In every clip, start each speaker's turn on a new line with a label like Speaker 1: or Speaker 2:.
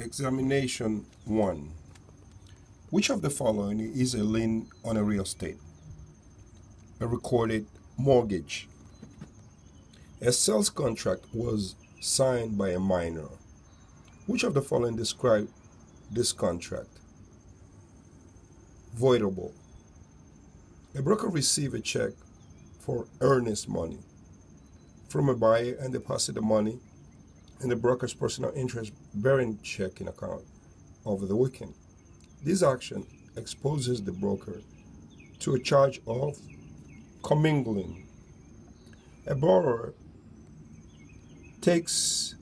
Speaker 1: Examination 1. Which of the following is a lien on a real estate? A recorded mortgage. A sales contract was signed by a minor. Which of the following describe this contract? Voidable. A broker received a check for earnest money from a buyer and deposited the money in the broker's personal interest-bearing checking account over the weekend. This action exposes the broker to a charge of commingling. A borrower takes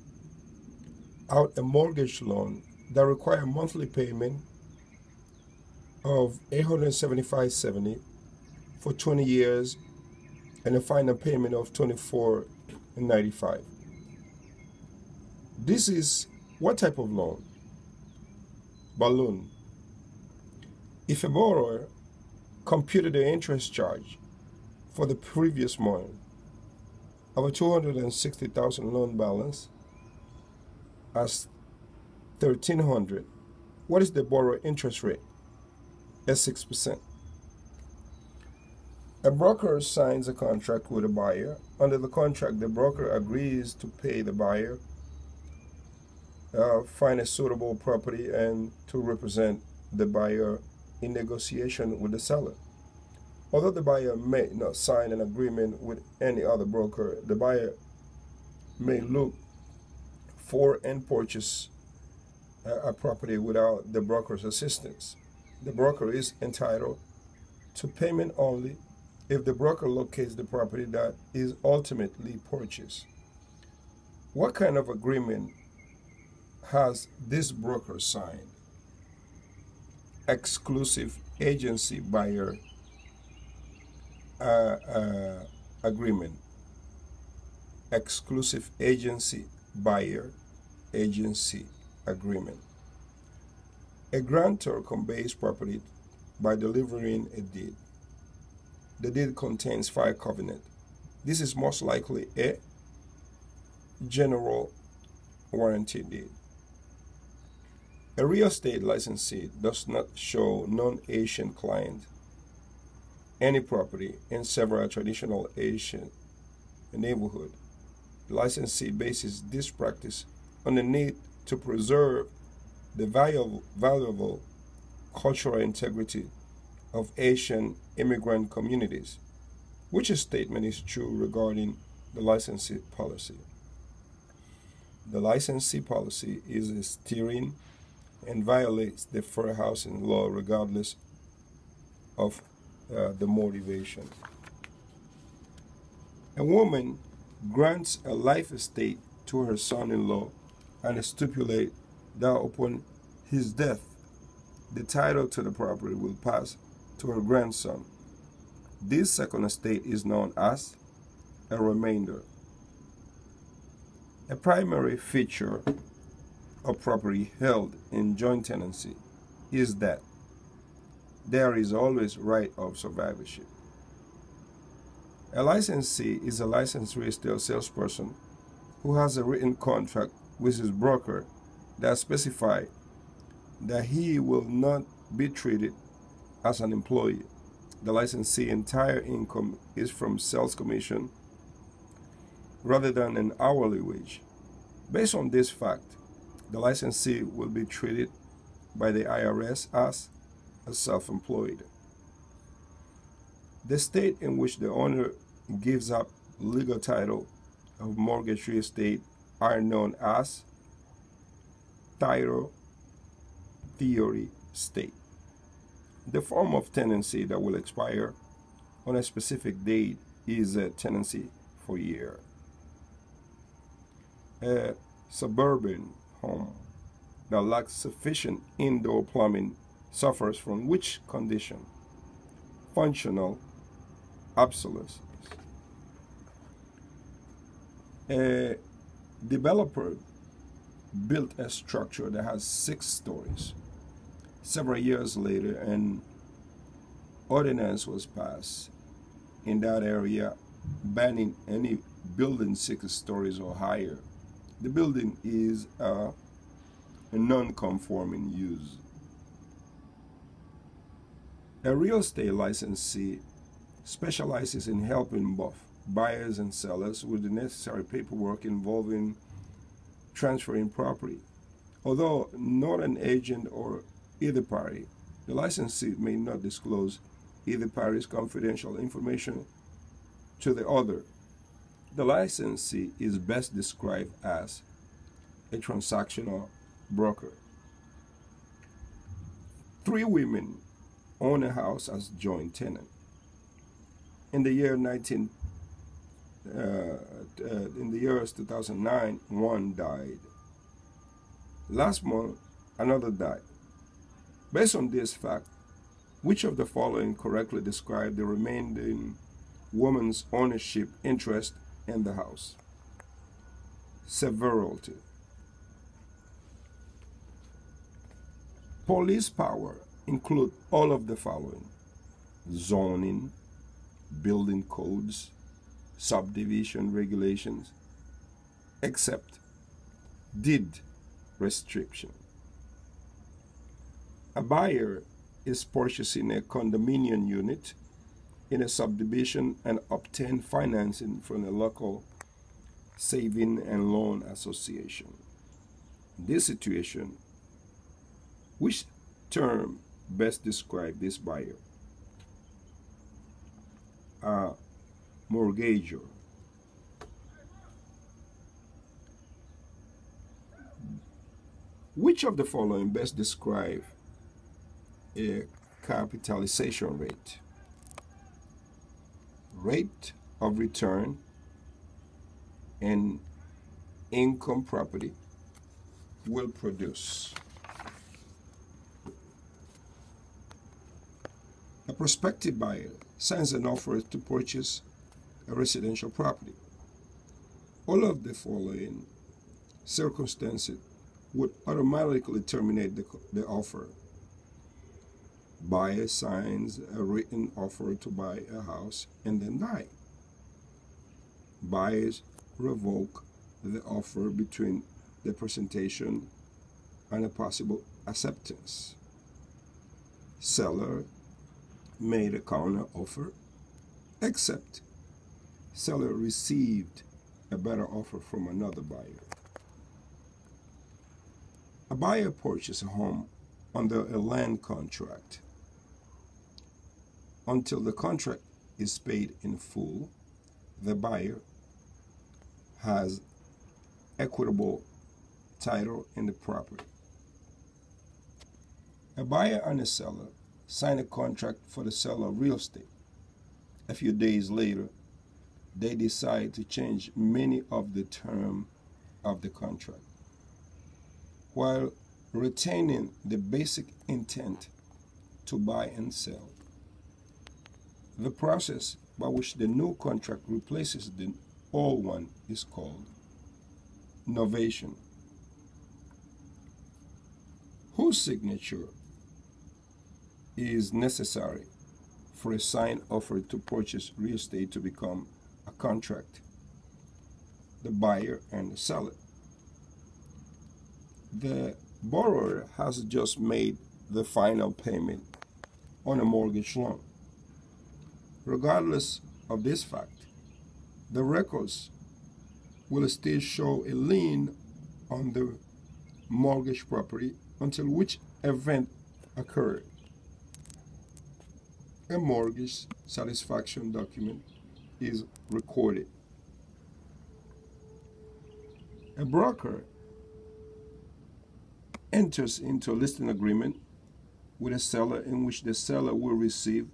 Speaker 1: out a mortgage loan that requires a monthly payment of $875.70 for 20 years and a final payment of $24.95. This is what type of loan? Balloon. If a borrower computed the interest charge for the previous month of a $260,000 loan balance as $1,300, what is the borrower interest rate? At 6%. A broker signs a contract with a buyer. Under the contract, the broker agrees to pay the buyer, find a suitable property, and to represent the buyer in negotiation with the seller. Although the buyer may not sign an agreement with any other broker, the buyer may look for and purchase a property without the broker's assistance. The broker is entitled to payment only if the broker locates the property that is ultimately purchased. What kind of agreement has this broker signed? Exclusive agency buyer agreement. Exclusive agency buyer agency agreement. A grantor conveys property by delivering a deed. The deed contains 5 covenants. This is most likely a general warranty deed. A real estate licensee does not show non-Asian client any property in several traditional Asian neighborhoods. The licensee bases this practice on the need to preserve the valuable cultural integrity of Asian immigrant communities. Which statement is true regarding the licensee policy? The licensee policy is a steering and violates the fair housing law regardless of the motivation. A woman grants a life estate to her son-in-law and stipulates that upon his death, the title to the property will pass to her grandson. This second estate is known as a remainder. A primary feature of property held in joint tenancy is that there is always right of survivorship. A licensee is a licensed real estate salesperson who has a written contract with his broker that specifies that he will not be treated as an employee. The licensee's entire income is from sales commission rather than an hourly wage. Based on this fact, the licensee will be treated by the IRS as a self-employed. The state in which the owner gives up legal title of mortgage real estate are known as title theory state. The form of tenancy that will expire on a specific date is a tenancy for a year. A suburban home that lacks sufficient indoor plumbing suffers from which condition? Functional obsolescence. A developer built a structure that has 6 stories. Several years later, an ordinance was passed in that area banning any building 6 stories or higher. The building is a a non-conforming use. A real estate licensee specializes in helping both buyers and sellers with the necessary paperwork involving transferring property. Although not an agent or either party, the licensee may not disclose either party's confidential information to the other. The licensee is best described as a transactional broker. 3 women own a house as joint tenant. In the years 2009, one died. Last month, another died. Based on this fact, which of the following correctly describe the remaining woman's ownership interest in the house? Severalty. Police power include all of the following: zoning, building codes, subdivision regulations, except deed restriction. A buyer is purchasing a condominium unit in a subdivision and obtain financing from a local saving and loan association. In this situation, which term best describes this buyer? A mortgagor. Which of the following best describe a capitalization rate? Rate of return and income property will produce. A prospective buyer sends an offer to purchase a residential property. All of the following circumstances would automatically terminate the offer. Buyer signs a written offer to buy a house and then die. Buyers revoke the offer between the presentation and a possible acceptance. Seller made a counter offer, except seller received a better offer from another buyer. A buyer purchases a home under a land contract. Until the contract is paid in full, the buyer has equitable title in the property. A buyer and a seller sign a contract for the sale of real estate. A few days later, they decide to change many of the terms of the contract, while retaining the basic intent to buy and sell. The process by which the new contract replaces the old one is called novation. Whose signature is necessary for a signed offer to purchase real estate to become a contract? The buyer and the seller. The borrower has just made the final payment on a mortgage loan. Regardless of this fact, the records will still show a lien on the mortgage property until which event occurred. A mortgage satisfaction document is recorded. A broker enters into a listing agreement with a seller in which the seller will receive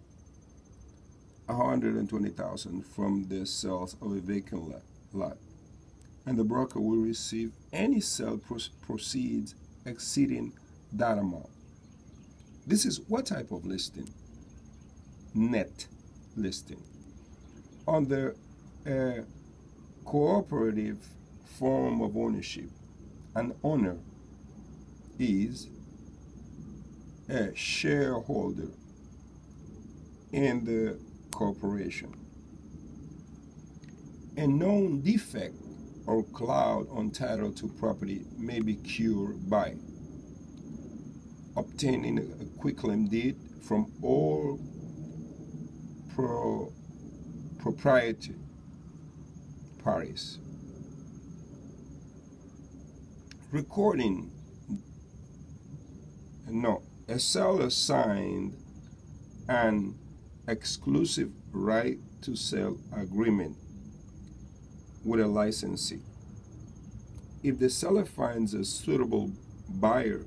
Speaker 1: $120,000 from the sales of a vacant lot, and the broker will receive any sale proceeds exceeding that amount. This is what type of listing? Net listing. Under a cooperative form of ownership, an owner is a shareholder in the corporation. A known defect or cloud on title to property may be cured by obtaining a quitclaim deed from all proprietary parties. Recording. No, a seller signed an exclusive right to sell agreement with a licensee. If the seller finds a suitable buyer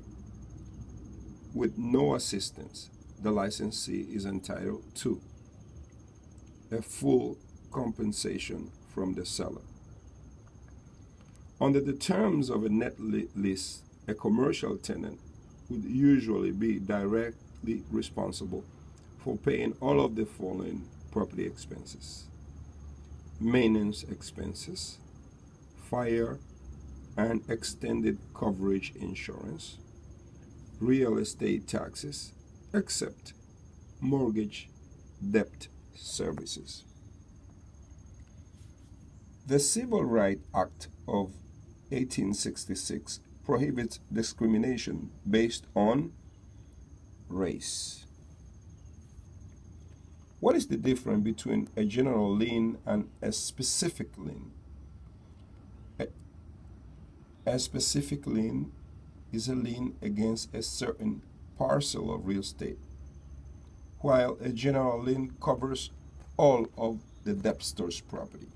Speaker 1: with no assistance, the licensee is entitled to a full compensation from the seller. Under the terms of a net lease, a commercial tenant would usually be directly responsible for paying all of the following property expenses: maintenance expenses, fire and extended coverage insurance, real estate taxes, except mortgage debt services. The Civil Rights Act of 1866 prohibits discrimination based on race. What is the difference between a general lien and a specific lien? A specific lien is a lien against a certain parcel of real estate, while a general lien covers all of the debtor's property.